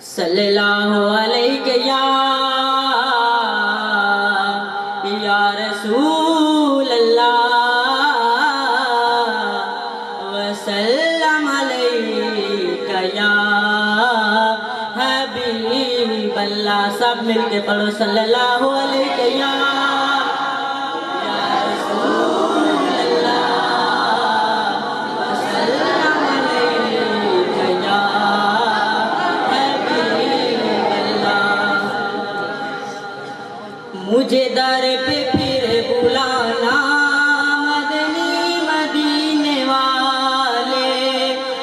صلی اللہ علیہ یا رسول اللہ وسلم علیہ یا حبیب اللہ. سب مل کے پڑھو صلی اللہ علیہ یا مجھے در پہ پھر بلانا مدنی مدینے والے.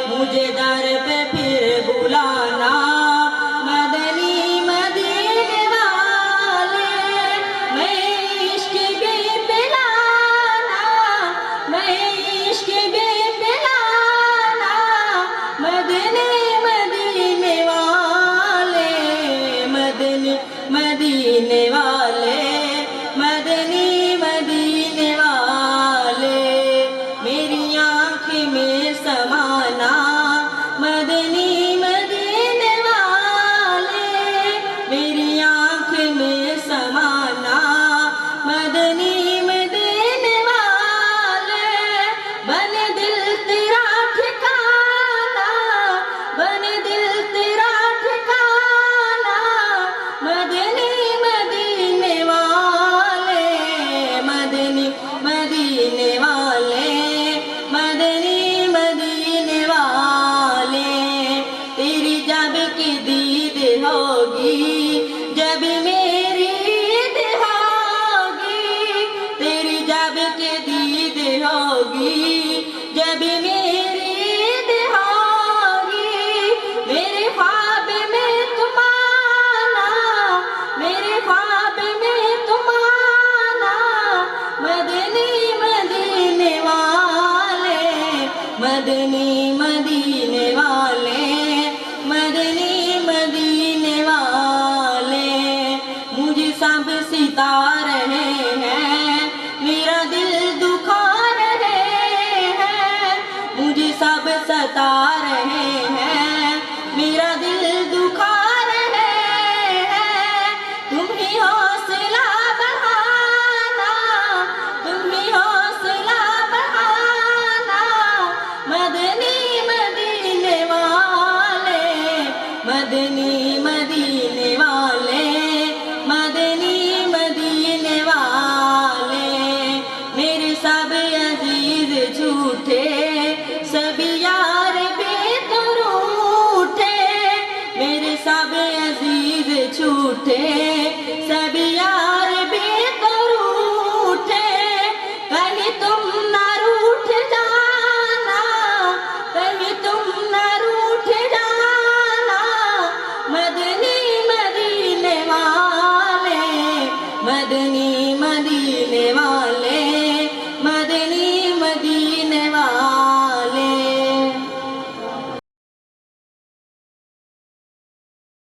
مجھے در پہ پھر بلانا مدنی مدینے والے. میں عشق بھی پلانا میں عشق بھی پلانا مدنی مدینے والے. مدنی مدینے والے مدنی مدینے والے. میری آنکھ میں سمانا مدنی مدینے والے. میری آنکھ میں سمانا مدنی مدینے والے. بن دل تیرا ٹھکانا بن دل تیرا ٹھکانا مدنی مدینے والے. مدنی مدینے والے مدنی مدینے والے. تیری جب کی دید ہوگی جب میری عید ہوگی. تیری جب کی دید ہوگی جب میری عید ہوگی. میرے خواب میں تم آنا میرے خواب میں تم آنا مدنی مدینے والے. مدنی مدینے والے مدنی مدینے والے. مجھے سب ستا رہے ہیں میرا دل دکھا رہے ہیں. مجھے سب ستا رہے ہیں میرا دل دکھا رہے ہیں. تم ہی حوصلہ بڑھانا تم ہی حوصلہ بڑھانا مدنی مدینے والے. مدنی مدینے والے مدنی مدینے والے. میرے سب عزیز جھوٹے سب یار بے تو روٹھے. میرے سب عزیز جھوٹے